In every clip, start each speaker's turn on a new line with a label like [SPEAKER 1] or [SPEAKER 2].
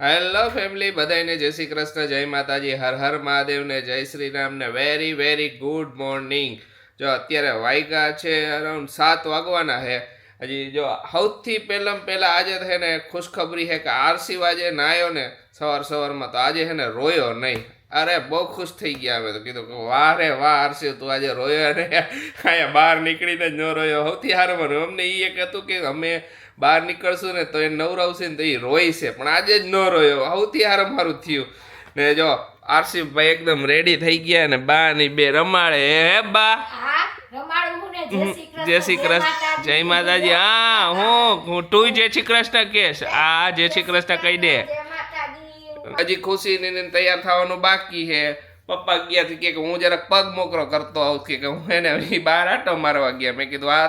[SPEAKER 1] Hello family, બધાને જય શ્રી કૃષ્ણ, જય માતાજી, હર હર મહાદેવ ને જય શ્રી રામ ને વેરી વેરી ગુડ મોર્નિંગ. જો અત્યારે વાગ્યા છે અરાઉન્ડ 7 વાગવાના છે. હજી જો સૌથી પહેલા આજે છે ને ખુશખબરી છે કે આરસી આજે નાયો ને સવારમાં તો આજે છે ને રોયો નહીં. અરે બહુ ખુશ થઈ ગયા. અમે તો કીધું કે વાહ રે વાહ આરસી, તું આજે રોયો ને અહીંયા બહાર નીકળીને જ ન રોયો. સૌથી સારું બન્યું. અમને એ એક હતું કે અમે બહાર નીકળશું ને તો એ નવરાવશે ને તો એ રોય છે, પણ આજે જ ન રોયો. સૌથી સારું થયું. ને જો આરસી ભાઈ એકદમ રેડી થઈ ગયા ને બા ની બે રમાડે. હે બા, જય શ્રી કૃષ્ણ, જય માતાજી. હા હું તું જય શ્રી કૃષ્ણ કેશ. આ જય શ્રી કૃષ્ણ કહી દે. હજી ખુશી ને તૈયાર થવાનું બાકી છે. પપ્પા ગયા કે હું જરાક પગ મોકરો કરતો આવું કે હું એને બહાર આટો મારવા ગયા. મેં કીધું આ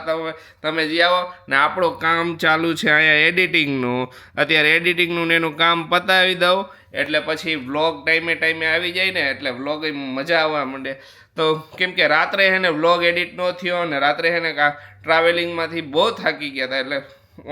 [SPEAKER 1] તમે જે આવો ને આપણું કામ ચાલુ છે અહીંયા એડિટિંગનું. અત્યારે એડિટિંગનું ને એનું કામ પતાવી દઉં એટલે પછી વ્લોગ ટાઈમે આવી જાય ને એટલે વ્લોગ મજા આવવા માંડે. તો કેમ કે રાત્રે હે ને વ્લોગ એડિટ ન થયો ને રાત્રે હે ને ટ્રાવેલિંગમાંથી બહુ થાકી ગયા હતા. એટલે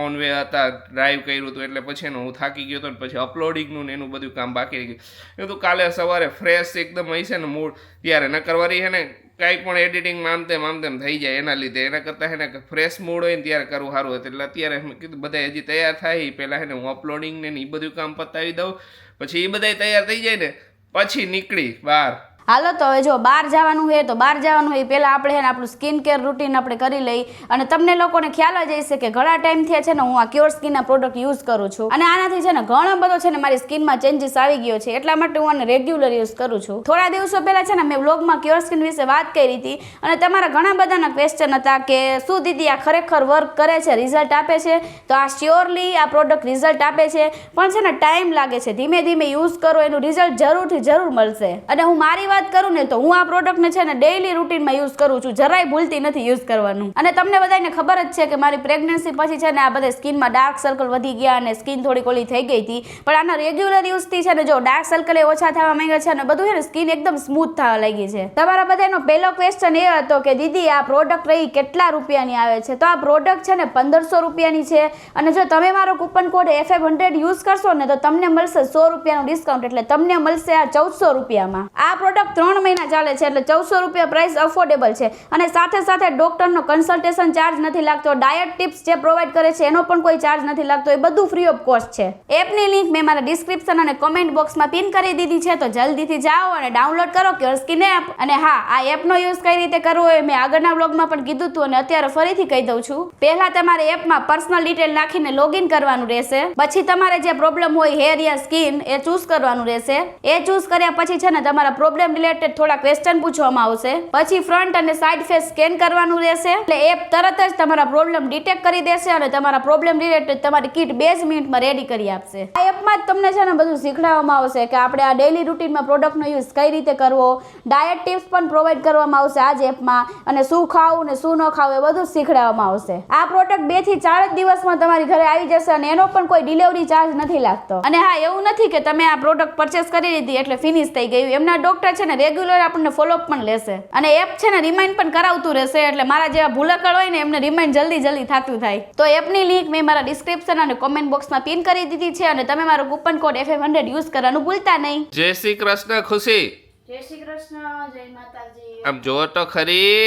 [SPEAKER 1] ઓન વે હતા, ડ્રાઈવ કર્યું હતું એટલે પછી હું થાકી ગયો હતો ને પછી અપલોડિંગનું ને એનું બધું કામ બાકી રહી ગયું. એ તો કાલે સવારે ફ્રેશ એકદમ હશે ને મૂડ ત્યારે ન કરવાની છે ને કાંઈ પણ એડિટિંગમાં આમ તેમ થઈ જાય. એના લીધે એના કરતાં છે ને ફ્રેશ મૂડ હોય ને ત્યારે કરવું સારું હતું. એટલે અત્યારે મેં કીધું બધા હજી તૈયાર થાય પહેલાં છે ને હું અપલોડિંગ ને એ બધું કામ પતાવી દઉં. પછી એ બધા તૈયાર થઈ જાય ને પછી નીકળી બહાર.
[SPEAKER 2] હાલો તો હવે જો બહાર જવાનું હોય તો બહાર જવાનું હોય પહેલાં આપણે છે ને આપણું સ્કિન કેર રૂટીન આપણે કરી લઈ. અને તમને લોકોને ખ્યાલ જ હશે કે ઘણા ટાઈમથી છે ને હું આ ક્યોર સ્કિનના પ્રોડક્ટ યુઝ કરું છું અને આનાથી છે ને ઘણો બધો છે ને મારી સ્કિનમાં ચેન્જીસ આવી ગયો છે. એટલા માટે હું આને રેગ્યુલર યુઝ કરું છું. થોડા દિવસો પહેલાં છે ને મેં વ્લોગમાં ક્યોર સ્કિન વિશે વાત કરી હતી અને તમારા ઘણા બધાના ક્વેશ્ચન હતા કે શું દીદી આ ખરેખર વર્ક કરે છે, રિઝલ્ટ આપે છે? તો આ શ્યોરલી આ પ્રોડક્ટ રિઝલ્ટ આપે છે, પણ છે ને ટાઈમ લાગે છે. ધીમે ધીમે યુઝ કરો એનું રિઝલ્ટ જરૂર મળશે. અને હું મારી વાત કરું ને તો હું આ પ્રોડક્ટને છે ને ડેઈલી રૂટીનમાં યુઝ કરું છું. જરાય ભૂલતી નથી યુઝ કરવાનું. અને તમને બધાને ખબર જ છે કે મારી પ્રેગ્નન્સી પછી છે ને આ બધા સ્કિનમાં ડાર્ક સર્કલ વધી ગયા અને સ્કિન થોડી ઓલી થઈ ગઈ હતી. પણ આના રેગ્યુલર યુઝથી છે ને જો ડાર્ક સર્કલ એ ઓછા થવા માંગ્યા છે અને બધું છે ને સ્કિન એકદમ સ્મૂથ થવા લાગી છે. તમારા બધાનો પહેલો ક્વેશ્ચન એ હતો કે દીદી આ પ્રોડક્ટ રહી કેટલા રૂપિયાની આવે છે? તો આ પ્રોડક્ટ છે ને 1500 રૂપિયાની છે. અને જો તમે મારો કૂપન કોડ FF100 યુઝ કરશો ને તો તમને મળશે 100 રૂપિયાનું ડિસ્કાઉન્ટ. એટલે તમને મળશે આ 1400 રૂપિયામાં. આ પ્રોડક્ટ 3 મહિના ચાલે છે એટલે 1400 રૂપિયા પ્રાઇસ અફોર્ડેબલ છે. અને સાથે ડોક્ટરનો કન્સલ્ટેશન ચાર્જ નથી લાગતો. ડાયટ ટિપ્સ જે પ્રોવાઈડ કરે છે એનો પણ કોઈ ચાર્જ નથી લાગતો. એ બધું ફ્રી ઓફ કોસ્ટ છે. એપની લિંક મેં મારા ડિસ્ક્રિપ્શન અને કોમેન્ટ બોક્સમાં પિન કરી દીધી છે, તો જલ્દીથી જાઓ અને ડાઉનલોડ કરો ક્યોર સ્કિન એપ. અને હા, આ એપનો યુઝ કઈ રીતે કરવો એ મેં આગળના વ્લોગમાં પણ કીધું હતું અને અત્યારે ફરીથી કહી દઉં છું. પહેલા તમારે એપમાં પર્સનલ ડિટેલ નાખીને લોગિન કરવાનું રહેશે. પછી તમારે જે પ્રોબ્લેમ હોય હેર યા સ્કિન એ ચૂઝ કરવાનું રહેશે. એ ચૂઝ કર્યા પછી છે ને તમારા પ્રોબ્લેમ રિલેટેડ થોડા ક્વેશ્ચન પૂછવામાં આવશે. પછી ફ્રન્ટ અને સાઈડ ફેસ સ્કેન કરવાનું રહેશે. એટલે એપ તરત જ તમારા પ્રોબ્લેમ ડિટેક્ટ કરી દેશે અને તમારા પ્રોબ્લેમ રિલેટેડ તમારી કિટ 2 જ મિનિટમાં રેડી કરી આપશે. આ એપમાં જ તમને છે ને બધું શીખડાવવામાં આવશે કે આપણે આ ડેઈલી રૂટીનમાં પ્રોડક્ટનો યુઝ કઈ રીતે કરવો. ડાયટ ટિપ્સ પણ પ્રોવાઈડ કરવામાં આવશે આ જ એપમાં. અને શું ખાવું ને શું ન ખાવું એ બધું શીખડાવવામાં આવશે. આ પ્રોડક્ટ 2 થી 4 જ દિવસમાં તમારી ઘરે આવી જશે અને એનો પણ કોઈ ડિલિવરી ચાર્જ નથી લાગતો. અને હા, એવું નથી કે તમે આ પ્રોડક્ટ પરચેસ કરી લીધી એટલે ફિનિશ થઈ ગયું. એમના ડોક્ટર છે ને રેગ્યુલર આપણને ફોલોઅપ પણ લેશે અને એપ છે ને રિમાઇન્ડ પણ કરાવતું રહેશે. એટલે મારા જેવા ભૂલકડ હોય ને એમને રિમાઇન્ડ જલ્દી થતું થાય. તો એપની લિંક મેં મારા ડિસ્ક્રિપ્શન અને કોમેન્ટ બોક્સમાં પિન કરી દીધી છે અને તમે મારો કૂપન કોડ FF100 યુઝ કરવાનું ભૂલતા નહીં.
[SPEAKER 1] જય શ્રી કૃષ્ણ ખુશી.
[SPEAKER 2] જય શ્રી કૃષ્ણ, જય માતાજી.
[SPEAKER 1] આમ જો તો ખરી.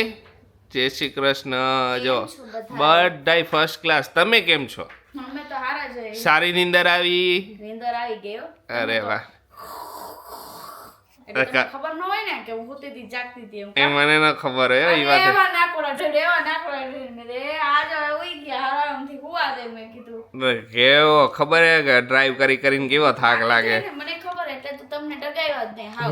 [SPEAKER 1] જય શ્રી કૃષ્ણ. જો બધાય ફર્સ્ટ ક્લાસ. તમે કેમ છો?
[SPEAKER 2] અમે તો હારા જ. સારી
[SPEAKER 1] નીંદર આવી
[SPEAKER 2] ગયો.
[SPEAKER 1] અરે વાહ.
[SPEAKER 2] ખબર ન હોય ને કે હું હોતી હતી જાગતી હતી
[SPEAKER 1] એ મને ન ખબર હોય એ વાત.
[SPEAKER 2] એવા નાકોડા ઢેડે એવા નાકોડા ઢેડે આજ હોઈ ગયા આરામથી હુવા દે. મેં કીધું
[SPEAKER 1] કેવો ખબર હે કે ડ્રાઈવ કરીને કેવો થાક લાગે.
[SPEAKER 2] મને ખબર એટલે તો તમને ડગાવ્યા જ નહીં. હાવ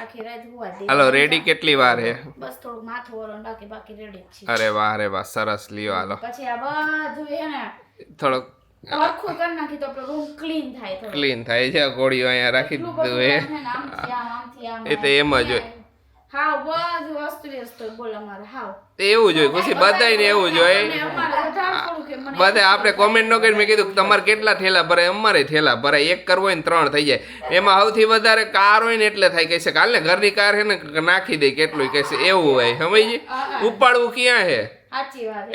[SPEAKER 2] આખી રાત હુવા દે.
[SPEAKER 1] હાલો રેડી કેટલી વાર હે?
[SPEAKER 2] બસ થોડું માથું વરણ રાખી બાકી રેડી જ છે.
[SPEAKER 1] અરે વાહ સરસ લ્યો. હાલો
[SPEAKER 2] પછી આ બધું હે ને
[SPEAKER 1] થોડોક
[SPEAKER 2] આખું કરી નાખી તો આપણો રૂમ ક્લીન
[SPEAKER 1] થાય છે. ગોળીઓ અહીંયા રાખી દીધું હે. એ તો એમ જ હોય.
[SPEAKER 2] હાવ બધું અસ્તવ્યસ્ત બોલ અમારે. હાવ
[SPEAKER 1] એવું જોઈએ પછી બધાને એવું જોઈએ. બધા આપણે કોમેન્ટ ન કરી. મેં કીધું તમારે કેટલા થેલા ભરાય? અમારે થેલા ભરાય. એક કરવો હોય ને 3 થઈ જાય. એમાં સૌથી વધારે કાર હોય ને એટલે થાય. કહેશે કાલે ઘરની કાર છે ને નાખી દે કેટલું કહેશે એવું હોય. સમજી ઉપાડવું ક્યાં છે?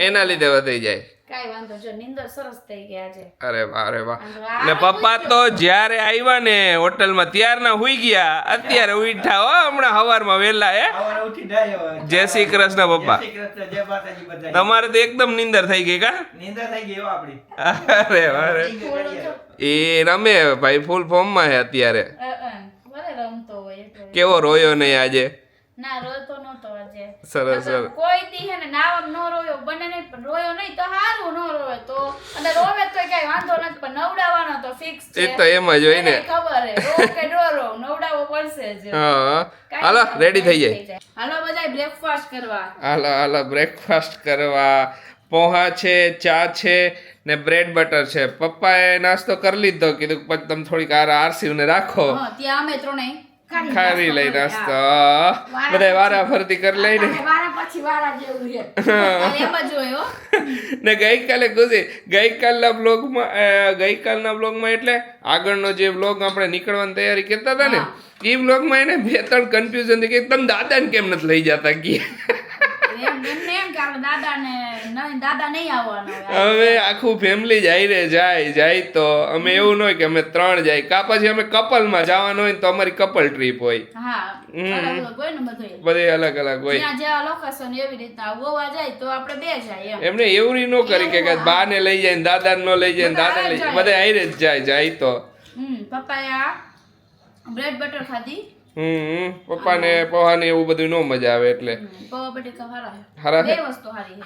[SPEAKER 1] એના લીધે વધી જાય.
[SPEAKER 2] કાઈ વાંધો જો નીંદર સરસ થઈ ગઈ આજે.
[SPEAKER 1] અરે વાહ અરે વાહ. ને પપ્પા તો જ્યારે આવ્યા ને હોટલમાં ત્યારના હુઈ ગયા, અત્યારે ઉઠ્યા હો હમણાં સવારમાં વહેલા હે. જય શ્રી કૃષ્ણ પપ્પા. તમારે તો એકદમ નીંદર થઈ ગઈ કા? અરે અરે એ રમે ભાઈ ફૂલ ફોર્મમાં હે અત્યારે.
[SPEAKER 2] ભલે રમતો હોય એટલે.
[SPEAKER 1] કેવો રોયો નહીં આજે?
[SPEAKER 2] ના રોતો નતો આજે.
[SPEAKER 1] સરસ સરસ.
[SPEAKER 2] કોઈ દી હે ને નાવમ નો રોયો બને નહીં, પણ રોયો નહીં તો હારું નો રોવે તો, અને રોવે તો કઈ વાંધો નથી, પણ નવડાવવાનો તો ફિક્સ છે.
[SPEAKER 1] એ તો એમ જ હોય ને.
[SPEAKER 2] ખબર હે રો કે નો રો નવડાવવો પડશે જ.
[SPEAKER 1] હા હાલો રેડી થઈ જાય.
[SPEAKER 2] હાલો બધાય બ્રેકફાસ્ટ કરવા.
[SPEAKER 1] હાલો હાલો બ્રેકફાસ્ટ કરવા. પોહા છે, ચા છે ને બ્રેડ બટર છે. પપ્પાએ નાસ્તો કરી લીધો, કીધું પછી તમે થોડીક આરસી ને રાખો.
[SPEAKER 2] હા ત્યાં અમે ત્રણેય
[SPEAKER 1] ખારી લઈ નાસ્તો બધા વારા ફરતી કરી લઈને
[SPEAKER 2] વારા પછી વારા જેવું છે એમ જ હોય હો.
[SPEAKER 1] ને ગઈકાલના બ્લોગમાં એટલે આગળનો જે બ્લોગ આપણે નીકળવાની તૈયારી કરતા હતા ને, એ બ્લોગમાં એને 2-3 કન્ફ્યુઝન થઈ કે તમે દાદાને કેમ નથી લઈ જતા કે
[SPEAKER 2] દાદા નહીં આવવાનો.
[SPEAKER 1] હવે આખું ફેમિલી જાય તો અમે એવું ન હોય કે અમે 3 જાય, કા પછી અમે કપલમાં જવાનું હોય તો અમારી કપલ ટ્રીપ હોય. બધે અલગ અલગ હોય. એમને એવું ન કરી કે બા ને લઈ જાય દાદાને ન લઈ જાય દાદા લઈ જાય, બધે આયરે જ જાય તો.
[SPEAKER 2] પપ્પાએ બ્રેડ બટર ખાધી.
[SPEAKER 1] પપ્પાને પોહાને એવું બધું નો મજા આવે એટલે
[SPEAKER 2] પૌવા બટેકા
[SPEAKER 1] હારા
[SPEAKER 2] બે વસ્તુ હારી છે.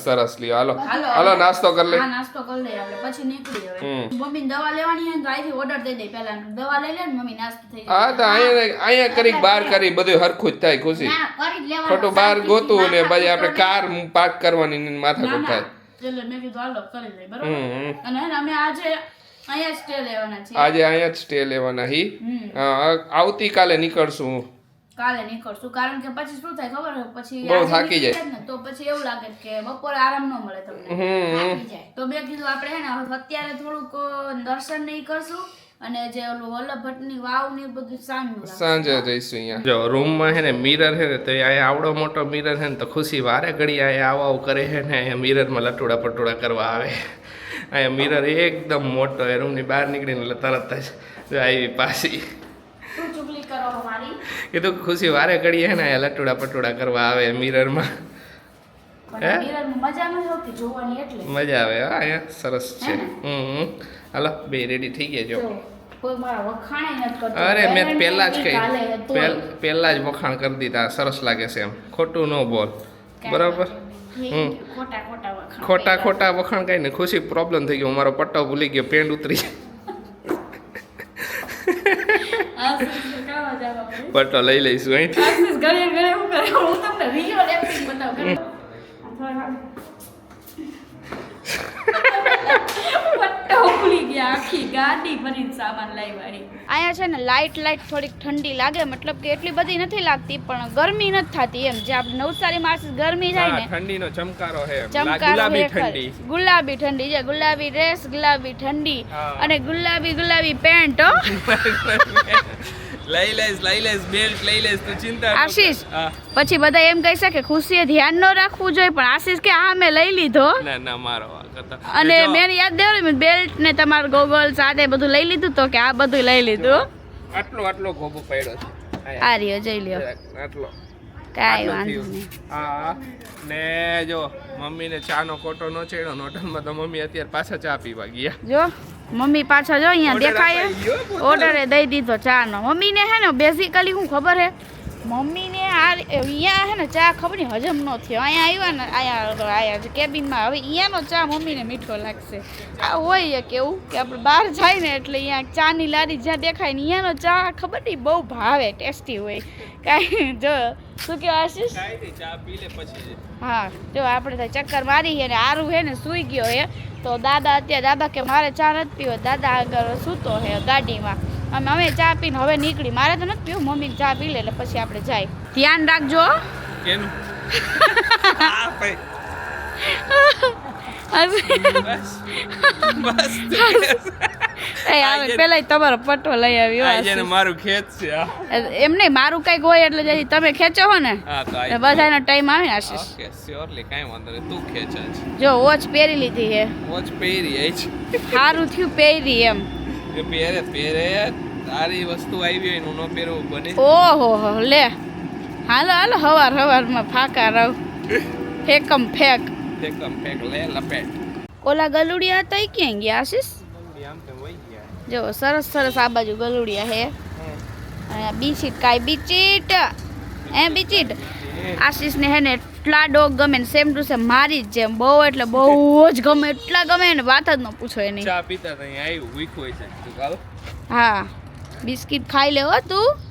[SPEAKER 1] સરસ લ્યો હાલો નાસ્તો કરી લે.
[SPEAKER 2] હા નાસ્તો કરી લે આપણે પછી નીકળી હવે. મમ્મી દવા લેવાની છે તો અહીંથી ઓર્ડર દઈ દે, પહેલા દવા લઈ લે ને મમ્મી નાસ્તો થઈ જાય.
[SPEAKER 1] હા તો અહીંયા કરી બહાર કરી બધું હરખું જ થાય ખુશી.
[SPEAKER 2] ના કરી જ લેવાનું.
[SPEAKER 1] ખોટું બહાર ગોતું ને પછી આપણે કાર પાર્ક કરવાની માથાકૂટ થાય.
[SPEAKER 2] એટલે મેં કીધું હાલો કરી લઈ બરોબર. અને અમે આજે અહીંયા સ્ટે લેવાના છે.
[SPEAKER 1] આજે અહીંયા જ સ્ટે લેવાના હી. આવતીકાલે નીકળશું.
[SPEAKER 2] કાલે નીકળશું, કારણ કે પછી શું થાય ખબર છે, પછી
[SPEAKER 1] બહુ થાકી જાય
[SPEAKER 2] ને તો પછી એવું લાગે કે બપોરે આરામ ન મળે તમને, થાકી જાય. તો મેં કીધું આપણે હે ને અત્યારે થોડુંક દર્શન નહીં કરશું, અને જે ઓલું વલ્લભ ભટ્ટની વાવ ને બધું
[SPEAKER 1] સાંજે જઈશું. અહીંયા જો રૂમમાં હે ને મિરર હે ને, તો અહીંયા આવડો મોટો મિરર હે ને, તો ખુશી વારે ઘડી અહીંયા આવું કરે છે ને, અહીંયા મિરરમાં લટુડા પટુડા કરવા આવે. અહીંયા મિરર એકદમ મોટો એ રૂમની બહાર નીકળીને એટલે તરત જ આવી પાછી. એ તો ખુશી વારે ઘડીએ હે ને અહીંયા લટુડા પટુડા કરવા આવે મિરરમાં. મજા આવે અહીંયા સરસ છે. હાલો બે રેડી થઈ ગયા જો. અરે મેં પહેલા જ વખાણ કરી દીધા, સરસ લાગે છે એમ, ખોટું ન બોલ બરાબર. ખોટા વખાણ કઈ ને ખુશી પ્રોબ્લેમ થઈ ગયો, મારો પટ્ટો ભૂલી ગયો, પેન્ટ ઉતરી પટ્ટો લઈ લઈશું અહીંથી.
[SPEAKER 2] અહીંયા છે ને લાઇટ થોડીક ઠંડી લાગે, મતલબ કે એટલી બધી નથી લાગતી, પણ ગરમી નથી થતી એમ. જે આપણે નવસારીમાં ગરમી જાય ને,
[SPEAKER 1] ઠંડીનો ચમકારો છે,
[SPEAKER 2] ગુલાબી ઠંડી છે, ગુલાબી ડ્રેસ, ગુલાબી ઠંડી અને ગુલાબી પેન્ટ.
[SPEAKER 1] લઈ લઈશ બેલ્ટ લઈ લઈશ, તું ચિંતા.
[SPEAKER 2] આશીષ પછી બધા એમ કહી શકે ખુશીએ ધ્યાન ન રાખવું જોઈએ, પણ આશીષ કે હા મેં લઈ લીધો.
[SPEAKER 1] ના મારો
[SPEAKER 2] અને મેં યાદ દેવું બેલ્ટ ને તમારું ગોગલ્સ આ બધું લઈ લીધું, તો કે આ બધું લઈ લીધું.
[SPEAKER 1] આટલો ગોબો પડ્યો છે.
[SPEAKER 2] આ રહ્યો જોઈ લ્યો.
[SPEAKER 1] આટલો
[SPEAKER 2] કાઈ વાંધો નહીં.
[SPEAKER 1] હા ને જો મમ્મીને ચા નો કોટો નો ચડ્યો હોટલમાં, તો મમ્મી અત્યારે પાછા ચા પીવા ગયા.
[SPEAKER 2] જો મમ્મી પાછા જો અહીંયા દેખાય ઓર્ડરે દઈ દીધો ચા નો. મમ્મીને હે ને બેઝિકલી શું ખબર હે, મમ્મીને અહીંયા હે ને ચા ખબર નહીં હજમ ન થયો. અહીંયા આવ્યા ને કેબિનમાં, હવે અહીંયાનો ચા મમ્મીને મીઠો લાગશે. આ હોય કેવું કે આપણે બહાર જાય ને એટલે અહીંયા ચાની લારી જ્યાં દેખાય ને અહીંયાનો ચા ખબર નહીં બહુ ભાવે, ટેસ્ટી હોય. કાંઈ જો શું કહેવાય આશીષ? હા જો આપણે ચક્કર મારી છે ને આરું હે ને સૂઈ ગયો હે, તો દાદા કે મારે ચા નથી પીવો, દાદા આગળ સૂતો હે ગાડીમાં. અમે ચા પીને હવે નીકળી, મારે તો નથી પીવું, મમ્મી ચા પી લે એટલે પછી આપણે જાય. ધ્યાન રાખજો. એ આવે પેલા તમારો પટ્ટો લઈ આવ્યો
[SPEAKER 1] આજે ને મારું ખેત છે
[SPEAKER 2] એમ નહીં મારું કઈક હોય એટલે જઈ તમે ખેંચો હો ને
[SPEAKER 1] હા તો
[SPEAKER 2] બધાનો ટાઈમ આવે ને આશીષ
[SPEAKER 1] ઓકે શ્યોરલી કાઈ વાંધો નહીં તું ખેંચ જ
[SPEAKER 2] જો વોચ પહેરી લીધી હે
[SPEAKER 1] વોચ પહેરી આઈ છે
[SPEAKER 2] સારું થયું પહેરી એમ
[SPEAKER 1] કે પહેરે તારી વસ્તુ આવી હોય નો પહેરવું બને
[SPEAKER 2] ઓહો લે હાલો હાલો હવારમાં ફાકા રહો ફેકમ ફેક
[SPEAKER 1] ફેક લે લપેટ
[SPEAKER 2] ઓલા ગલુડિયા હતા ઈ ક્યાં ગયા આશીષ
[SPEAKER 1] આમ તો વઈ ગયા
[SPEAKER 2] જો સરસ સરસ આ બાજુ ગલુડિયા હે અને બીચીટ કાઈ બીચીટ બીચીટ આશીષ ને હે ને એટલા ડોગ ગમે ને સેમ ટુ સેમ મારી જ જેમ બહુ એટલે બહુ જ ગમે એટલા ગમે ને વાત જ ન પૂછો એની
[SPEAKER 1] ચા પીતા તો અહીં આવ્યું વીખું હોય છે તું કાલ
[SPEAKER 2] હા બિસ્કિટ ખાઈ લે હો તું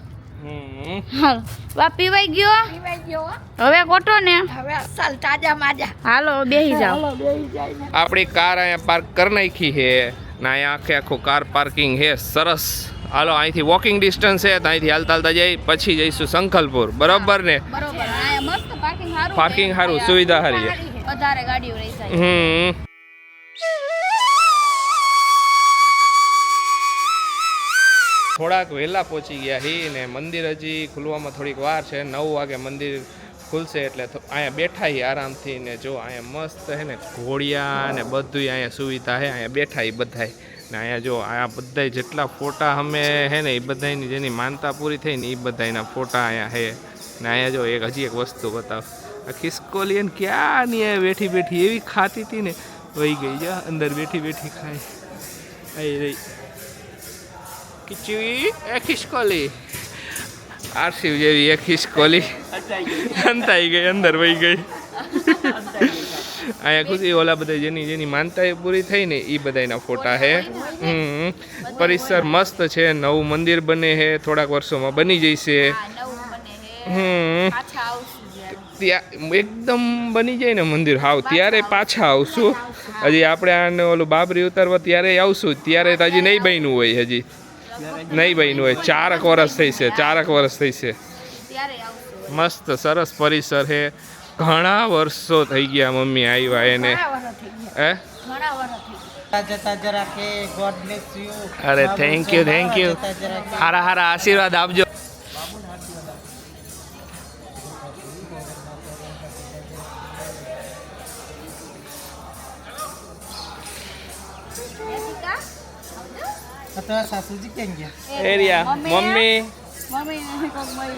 [SPEAKER 2] હાલો બા પીવાઈ ગયો હવે કોટો ને
[SPEAKER 3] હવે અસલ તાજા માજા
[SPEAKER 2] હાલો બેહી જાઓ
[SPEAKER 1] આપણી કાર અહીંયા પાર્ક કરી નાખી છે ને અહીંયા આખું કાર પાર્કિંગ છે સરસ હાલો અહીંથી વોકિંગ ડિસ્ટન્સ છે તો અહીંથી હાલતા હાલતા જઈ પછી જઈશું સંખલપુર બરોબર ને
[SPEAKER 2] બરોબર આયા મસ્ત પાર્કિંગ સારું
[SPEAKER 1] પાર્કિંગ સારું સુવિધા સારી છે
[SPEAKER 2] વધારે ગાડીઓ રહી જાય
[SPEAKER 1] થોડાક વહેલા પહોંચી ગયા હી ને મંદિર હજી ખુલવામાં થોડીક વાર છે 9 વાગે મંદિર ખુલશે એટલે અહીંયા બેઠા હી આરામથી ને જો અહીંયા મસ્ત છે ને ઘોડિયા ને બધું અહીંયા સુવિધા છે અહીંયા બેઠા હી બધાય ને અહીંયા જો આ બધાય જેટલા ફોટા અમે હે ને એ બધાની જેની માનતા પૂરી થઈ ને એ બધાના ફોટા અહીંયા છે ને અહીંયા જો હજી એક વસ્તુ બતાવ આ ખિસકોલીને ક્યાં નહીં બેઠી બેઠી એવી ખાતી હતી ને વહી ગઈ જા અંદર બેઠી બેઠી ખાય આવી રહી કિચવી એ ખિસકોલી આરસીવ જેવી એક ખિસકોલી અંતાઈ ગઈ અંદર વહી ગઈ અહીંયા ખુશી ઓલા બધા જેની માનતા એ પૂરી થઈ ને એ બધાના ફોટા છે પરિસર મસ્ત છે નવું મંદિર બને છે થોડાક વર્ષોમાં બની જશે ત્યાં એકદમ બની જાય ને મંદિર હાવ ત્યારે પાછા આવશું હજી આપણે આને ઓલું બાબરી ઉતારવા ત્યારે આવશું ત્યારે તો હજી નહીં બન્યું હોય હજી નહીં બન્યું હોય 4 વર્ષ થઈ છે 4 વર્ષ થઈ છે મસ્ત સરસ પરિસર છે ઘણા વર્ષો થઈ ગયા મમ્મી આવ્યા એને હે અરે થેન્ક યુ હારા આશીર્વાદ આપજો એરિયા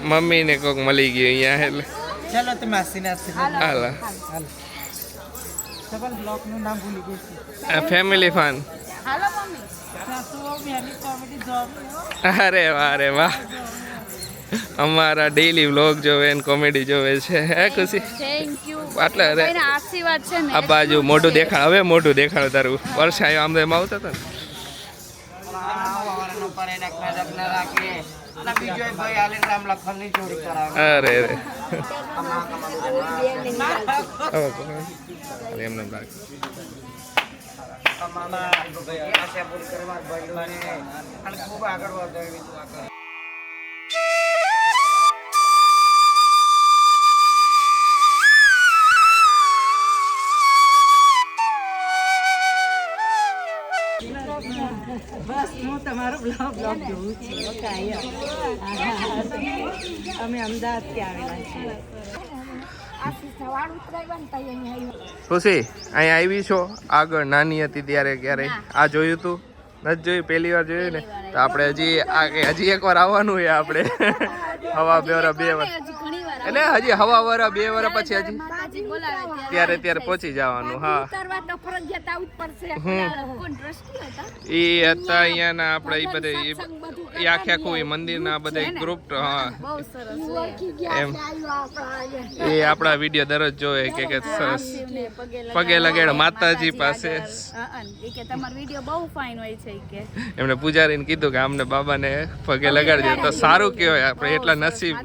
[SPEAKER 1] મમ્મી ને કોક મળી ગયું અહીંયા એટલે
[SPEAKER 3] ચલો તમે આશીર્વાદ
[SPEAKER 1] હાલા
[SPEAKER 3] સબલ બ્લોક નું નામ ભૂલી ગઈ છું
[SPEAKER 1] ફેમિલી ફન
[SPEAKER 2] હાલો મમ્મી
[SPEAKER 3] સાસુ મેની કોમેડી જોબ
[SPEAKER 1] અરે વાહ અમારા ડેઈલી વ્લોગ જોવે ને કોમેડી જોવે છે હે ખુશી
[SPEAKER 2] થેન્ક યુ
[SPEAKER 1] એટલે અરે
[SPEAKER 2] આશીર્વાદ છે ને
[SPEAKER 1] આ બાજુ મોઢું દેખાડ હવે મોઢું દેખાડ તારું વર્ષ આવ્યો આમ એમ આવતા હતા ને અરે એમને લાગે
[SPEAKER 3] ખૂબ આગળ વધારવી બસ હું તમારો બ્લોગ જોઉં છું અમે અમદાવાદથી આવેલા છીએ
[SPEAKER 1] ખુશી અહીંયા આવી છો આગળ નાની હતી ત્યારે ક્યારે આ જોયું તું નથી જોયું પહેલી વાર જોયું ને તો આપણે હજી એકવાર આવવાનું હોય આપણે હવા 2 વર્ષ એટલે હજી હવા વરા 2 વર્ષ પછી હજી ત્યારે પહોંચી જવાનું હા એ હતા અહીંયાના આપણે એ બધે એ આખું એ મંદિરના બધા ગ્રુપ હા એમ એ આપણા વિડીયો દરરોજ જોવે કે સરસ પગે લગાડ માતાજી પાસે એમને પૂજારીને કીધું કે અમને બાબાને પગે લગાડજો તો સારું કહેવાય આપણે એટલા નસીબ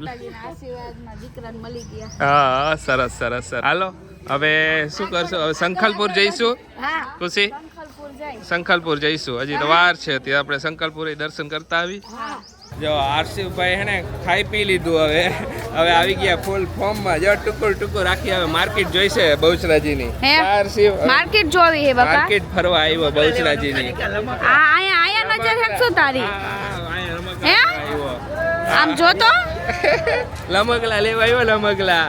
[SPEAKER 1] હા સરસ હાલો હવે શું કરશું હવે સંખલપુર જઈશું ખુશી સંખલપુર જઈશું હજી તો વાર છે ત્યાં આપણે સંખલપુર દર્શન કરતા આવી જો આરસીભાઈ હે ને ખાઈ પી લીધું હવે આવી ગયા ફૂલ ફોર્મમાં જો ટુકુર રાખી હવે માર્કેટ જોઈશે બહુચરાજીની
[SPEAKER 2] માર્કેટ જોવી હે બાપા
[SPEAKER 1] માર્કેટ ફરવા આવ્યો બહુચરાજીની
[SPEAKER 2] આયા નજર હેકશો તારી હે આમ જો તો
[SPEAKER 1] લમકલા લેવા આવ્યો લમકલા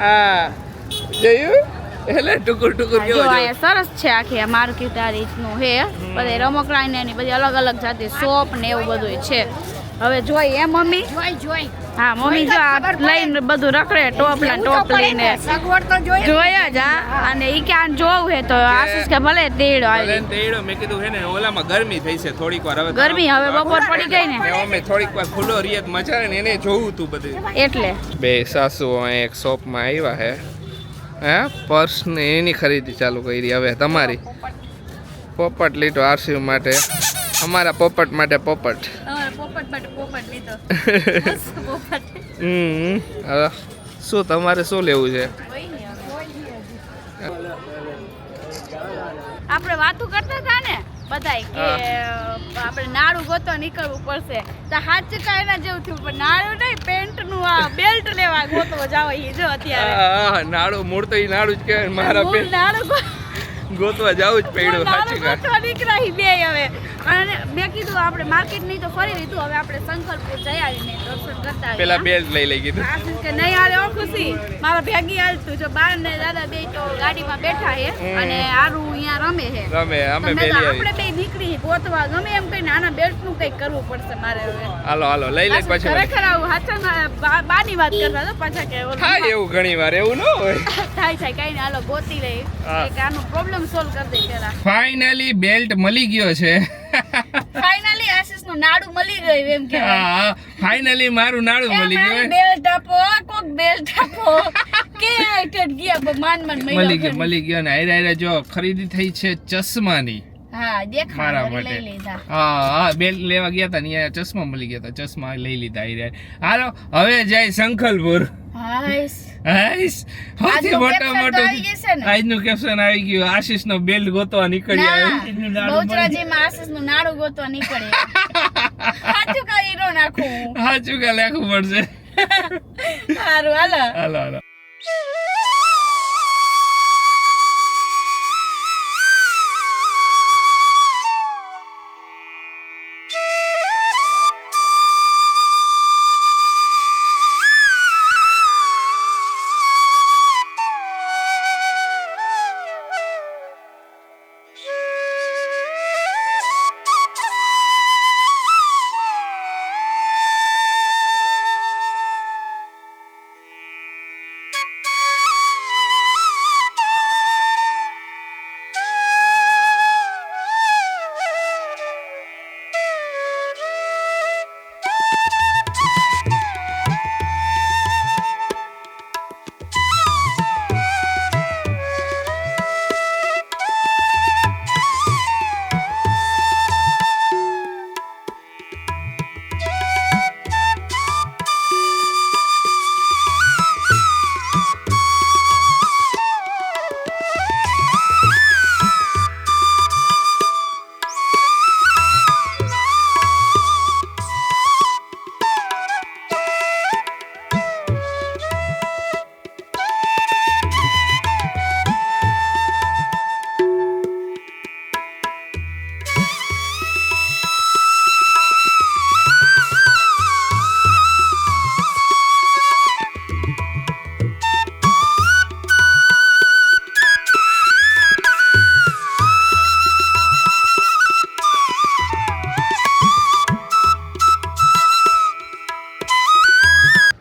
[SPEAKER 1] આ જોયું એટલે ટુકુર ટુકુર
[SPEAKER 2] જો
[SPEAKER 1] કેવો છે
[SPEAKER 2] અહીંયા સરસ છે આખી આ માર્કેટ આ રીતનું હે બધે રમકડા ને એની બધી અલગ અલગ જાતની શોપ ને એવું બધું છે હવે જોઈ એ મમ્મી જોઈ હા મમ્મી જો આ લઈને બધું રખડે ટોપ લઈને જોયા જ હા અને ઈ કે આ જોવું હે તો આશીષ કે ભલે તેડો આવી
[SPEAKER 1] તેડો મેં કીધું હે ને ઓલામાં ગરમી થઈ છે થોડીક વાર હવે
[SPEAKER 2] ગરમી હવે બપોર પડી ગઈ ને
[SPEAKER 1] અમે થોડીક વાર ખુલ્લો રિયત મજા ને એને જોવું તું બધું
[SPEAKER 2] એટલે
[SPEAKER 1] બે સાસુ અહીં એક શોપમાં આવ્યા હે હે પર્સ ને એની ખરીદી ચાલુ કરી હવે તમારી પોપટ લીધો આરસી માટે અમારા પોપટ માટે પોપટ
[SPEAKER 2] લીધો
[SPEAKER 1] હવે શું તમારે શું લેવું છે
[SPEAKER 2] આપણે વાતો કરતા હતા ને બધાય કે આપણે નાડું ગોતવા નીકળવું પડશે તો હાથ ચકા એના જેવું થયું પણ નાડું નહીં પેન્ટ નું આ બેલ્ટ લેવા ગોતવા જાવ ઈ જો અત્યારે
[SPEAKER 1] નાડું મૂળ તો ઈ નાડું જ કહેવાય મારા
[SPEAKER 2] મૂળ નાડું
[SPEAKER 1] ગોતવા જાવું જ પડ્યું સાચી વાત
[SPEAKER 2] ગોતવા નીકળાઈ બે હવે અને મેં કીધું આપણે માર્કેટ નહીં તો ફરી લીધું હવે આપણે સંકલ્પપુર જઈ આવીને દર્શન કરતા આવીએ
[SPEAKER 1] પેલા બેલ્ટ લઈ કીધું
[SPEAKER 2] આશીષ કે નહીં હાલે ઓ ખુશી મારા ભેગી હાલતું જો બાર ને દાદા બે તો ગાડીમાં બેઠા હે અને આરું અહીંયા રમે હે
[SPEAKER 1] રમે અમે
[SPEAKER 2] તો મેં
[SPEAKER 1] બે
[SPEAKER 2] તો
[SPEAKER 1] લઈ
[SPEAKER 2] આપણે બે નીકળી ગોતવા ગમે એમ કહીને આના બેલ્ટ નું કંઈક કરવું પડશે મારે હવે
[SPEAKER 1] હાલો હાલો લઈ લે પછી
[SPEAKER 2] ખરેખર આવું હાચા બાની વાત કરતા તો પાછા કે ઓલું
[SPEAKER 1] થાય એવું ઘણી વાર એવું ન હોય
[SPEAKER 2] થાય કઈ નહીં હાલો ગોતી લઈ એક આનો પ્રોબ્લેમ સોલ્વ કરી દે પેલા
[SPEAKER 1] ફાઇનલી બેલ્ટ મળી ગયો છે
[SPEAKER 2] ફાઇનલી આશીષ નું નાડું મળી ગયું એમ કે
[SPEAKER 1] હા ફાઇનલી મારું નાડું મળી ગયું
[SPEAKER 2] બેલ્ટ આપો કોક બેલ્ટ આપો કે આઈટેડ ગયા માન
[SPEAKER 1] મળી ગયો ને આયરા જો ખરીદી થઈ છે ચશ્માની
[SPEAKER 2] હા દેખા
[SPEAKER 1] મારા
[SPEAKER 2] લઈ
[SPEAKER 1] માટે
[SPEAKER 2] લીધા
[SPEAKER 1] હા બેલ્ટ લેવા ગયા હતા ને અહીંયા ચશ્મા મળી ગયા હતા ચશ્મા લઈ લીધા આયરા હાલો હવે જાય સંખલપુર
[SPEAKER 2] હાઈસ
[SPEAKER 1] હાઈસ સૌથી
[SPEAKER 2] આજનું
[SPEAKER 1] મોટો
[SPEAKER 2] caption તો
[SPEAKER 1] મોટો
[SPEAKER 2] આવી જશે ને?
[SPEAKER 1] આજનું કેપ્શન આવી ગયું આશીષ નો બેલ્ટ ગોતવા નીકળી આવ્યો
[SPEAKER 2] બહુચરાજીમાં આશીષ નું નાડું ગોતવા નીકળે સાચું કઈ હીરો નાખું
[SPEAKER 1] હા ચૂકા લેખવું પડશે
[SPEAKER 2] સારું હાલો
[SPEAKER 1] હાલો હાલો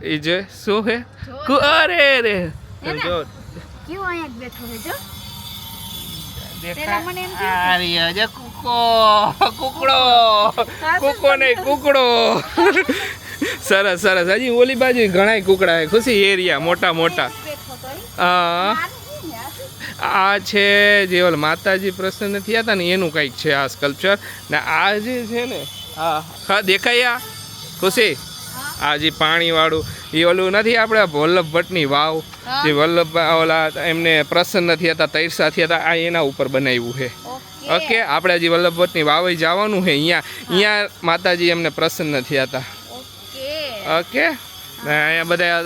[SPEAKER 1] એ જે શું હે અરે રે જો
[SPEAKER 2] કેવો અહીંયા બેઠો છે જો
[SPEAKER 1] દેખા
[SPEAKER 2] મને એમ
[SPEAKER 1] આર્ય જે કુકડો નહીં કુકડો સરસ સરસ હજી ઓલી બાજુ ઘણા કુકડા હે ખુશી એરિયા મોટા મોટા હા આ છે જે ઓલા માતાજી પ્રસન્ન થયા હતા ને એનું કંઈક છે આ સ્કલ્પચર ને આ જે છે ને હા દેખાય આ ખુશી આ જે પાણીવાળું એ ઓલું નથી આપણે વલ્લભ ભટ્ટની વાવ જે વલ્લભ ઓલા એમને પ્રસન્ન થયા હતા તૈરસા થયા હતા આ એના ઉપર બનાવ્યું છે ઓકે આપણે હજી વલ્લભ ભટ્ટની વાવ જવાનું છે અહીંયા માતાજી એમને પ્રસન્ન થયા હતા ઓકે ને અહીંયા બધા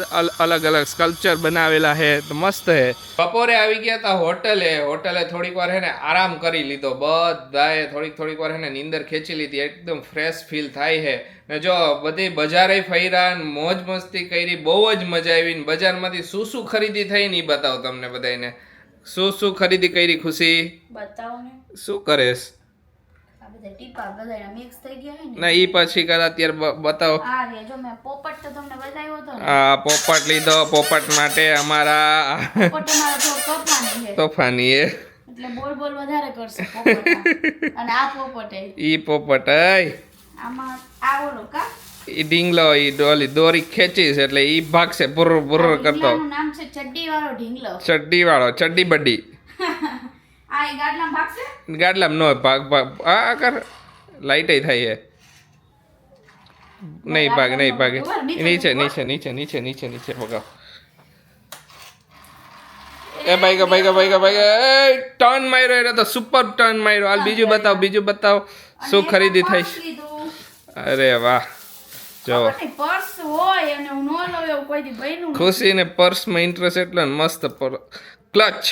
[SPEAKER 1] અલગ અલગ સ્કલ્પચર બનાવેલા છે તો મસ્ત છે. બપોરે આવી ગયા હતા હોટલે થોડીક વાર હે ને આરામ કરી લીધો બધાએ, થોડીક વાર હે ને નીંદર ખેંચી લીધી, એકદમ ફ્રેશ ફીલ થાય છે. ને જો બધી બજારે ફર્યા ને મોજ મસ્તી કરી, બહુ જ મજા આવી. ને બજારમાંથી શું ખરીદી થઈ ને ઈ બતાવો તમને બધાને. શું ખરીદી કરી ખુશી?
[SPEAKER 2] બતાવો ને.
[SPEAKER 1] શું કરેશ?
[SPEAKER 2] આ બધા ટીપા બધા મિક્સ થઈ ગયા છે ને.
[SPEAKER 1] ના ઈ પછી કર અત્યારે બતાવો.
[SPEAKER 2] આ રે જો મેં પોપટ તો તમને બતાવ્યો હતો ને.
[SPEAKER 1] આ પોપટ લીધો. પોપટ માટે અમારા
[SPEAKER 2] પોપટ અમારો થોડો તોફાની છે.
[SPEAKER 1] તોફાની એ
[SPEAKER 2] એટલે બોલ વધારે કરશે પોપટ. અને આ પોપટ એ.
[SPEAKER 1] ઈ પોપટ અય
[SPEAKER 2] આમાં આ ઓલો કા
[SPEAKER 1] ઈ ઢીંગલો ઈ ડોલી દોરી ખેંચીશ એટલે ઈ ભાગશે બુર કરતો.
[SPEAKER 2] ઢીંગલાનું નામ છે ચડ્ડી વાળો ઢીંગલો.
[SPEAKER 1] ચડ્ડી વાળો ચડ્ડી બડી.
[SPEAKER 2] આ એ ગાડલામાં ભાગશે.
[SPEAKER 1] ગાડલામ નો ભાગ આ કર લાઈટ થાય છે. નહીં ભાગ નીચે ભગાવ. એ ભાઈ ટર્ન માર્યો એટલે તો સુપર ટર્ન માર્યો. હાલ બીજું બતાવ શું ખરીદી થઈ? અરે વાહ જો
[SPEAKER 2] પર્સ હોય અને હું નો લઉં એવું કોઈ દી બન્યું.
[SPEAKER 1] ખુશીને પર્સમાં ઇન્ટરેસ્ટ એટલે ને મસ્ત ક્લચ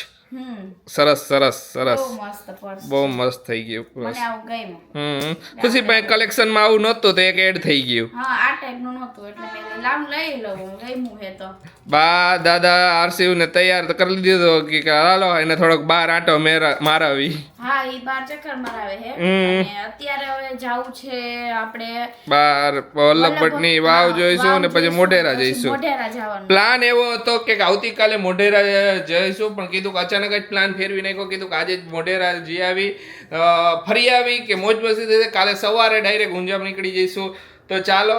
[SPEAKER 1] સરસ
[SPEAKER 2] બહુ મસ્ત પર્સ.
[SPEAKER 1] બહુ મસ્ત થઈ ગયું
[SPEAKER 2] મને આવું ગમ્યું.
[SPEAKER 1] ખુશી ભાઈ કલેક્શનમાં આવું નહોતું તો એક એડ થઈ ગયું.
[SPEAKER 2] હા આ ટાઈપનું નહોતું એટલે મેં લાવ લઈ લઉં ગમ્યું હે તો.
[SPEAKER 1] બા દાદા આરસીયુ ને તૈયાર તો કરી દીધો કે હાલો એને થોડોક બાર આંટો મારાવી.
[SPEAKER 2] હા ઈ બાર ચક્કર મરાવે હે. અને અત્યારે હવે જાવું છે આપણે
[SPEAKER 1] બાર વલ્લભભટ્ટની વાવ જોઈશું ને પછી મોઢેરા જઈશું.
[SPEAKER 2] મોઢેરા જવાનું
[SPEAKER 1] પ્લાન એવો હતો કે આવતીકાલે મોઢેરા જઈશું પણ કીધું કે અચાનક જ પ્લાન ફેરવી નાખ્યો. કીધું કે આજે જ મોઢેરા જઈ આવી ફરી આવી કે મોજ મસ્તી થશે. કાલે સવારે ડાયરેક્ટ ઊંઝા નીકળી જઈશું. તો ચાલો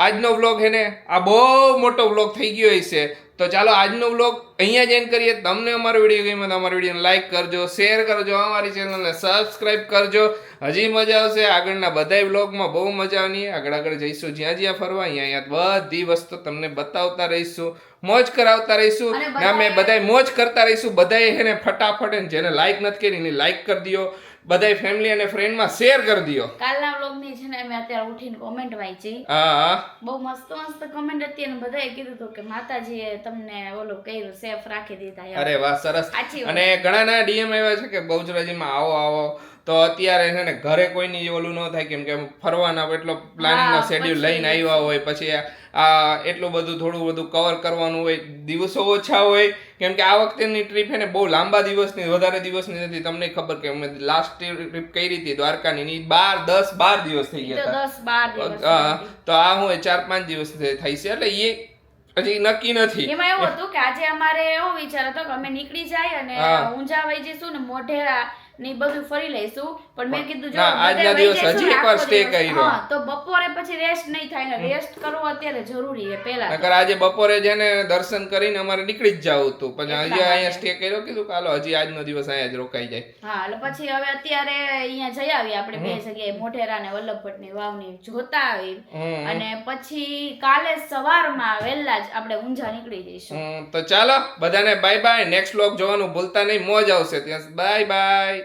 [SPEAKER 1] આજનો વ્લોગ હે ને આ બહુ મોટો વ્લોગ થઈ ગયો હશે. તો ચાલો આજનો વ્લોગ અહીંયા જ એન્ડ કરીએ. તમને અમારો વિડીયો ગમ્યો તો અમારો વિડીયોને લાઈક કરજો, શેર કરજો, અમારી ચેનલને સબસ્ક્રાઈબ કરજો. હજી મજા આવશે આગળના બધાય વ્લોગમાં, બહુ મજા આવની. આગળ જઈશું જ્યાં ફરવા અહીંયા બધી વસ્તુ તમને બતાવતા રહીશું, મોજ કરાવતા રહીશું ને અમે બધાય મોજ કરતા રહીશું. બધાય એને ફટાફટ જેને લાઈક નથી કરી એની લાઈક કરી દો, બધાય ફેમિલી અને ફ્રેન્ડમાં શેર કરી દો.
[SPEAKER 2] કાલના વ્લોગની છે ને મેં અત્યારે ઉઠીને કોમેન્ટ વાંચી.
[SPEAKER 1] હા
[SPEAKER 2] બહુ મસ્ત કોમેન્ટ હતી અને બધાએ કીધું હતું કે માતાજીએ તમને ઓલું કર્યું સેફ રાખી દીધા.
[SPEAKER 1] અરે વાહ સરસ. અને ઘણાના ડીએમ આવ્યા છે કે બહુચરાજીમાં આવો તો અત્યારે છે ને ઘરે કોઈની ઓલું ન થાય કેમ કે ફરવાના એટલો પ્લાનિંગનો શેડ્યુલ લઈને આવ્યા હોય, પછી આ એટલું બધું થોડું બધું કવર કરવાનું હોય, દિવસો ઓછા હોય કેમ કે આ વખતેની ટ્રીપ છે ને બહુ લાંબા દિવસની, વધારે દિવસની નથી. તમને ખબર કે અમે લાસ્ટ ટ્રીપ કરી હતી દ્વારકાની 10-12 દિવસ થઈ ગયા હતા. તો આ હું 4-5 દિવસ થઈ છે એટલે એ હજી નક્કી નથી.
[SPEAKER 2] એમાં એવું હતું કે આજે અમારે એવો વિચાર હતો કે અમે નીકળી જાય અને ઊંઝા વહી જઈશું ને મોઢેરા ને બધું ફરી લઈશું. પણ મેં કીધું જો
[SPEAKER 1] આજના દિવસ હજી એકવાર સ્ટે કર્યો
[SPEAKER 2] તો બપોરે પછી રેસ્ટ નહીં થાય ને રેસ્ટ કરવો અત્યારે જરૂરી છે પહેલા.
[SPEAKER 1] નકર આજે બપોરે જેને દર્શન કરીને અમારે નીકળી જ જવું હતું પણ હજી અહીંયા સ્ટે કર્યો. કીધું કે હાલો હજી આજનો દિવસ અહીંયા જ રોકાઈ જાય.
[SPEAKER 2] હા એટલે પછી હવે અત્યારે અહીંયા જઈ આવી આપણે બે જગ્યાએ મોઢેરા ને વલ્લભભટ્ટની વાવની જોતા આવી અને પછી કાલે સવારમાં વહેલા જ આપણે ઊંઝા નીકળી જઈશું.
[SPEAKER 1] તો ચાલો બધાને બાય બાય. નેક્સ્ટ વ્લોગ જોવાનું ભૂલતા નહીં, મોજ આવશે ત્યાં. Bye bye.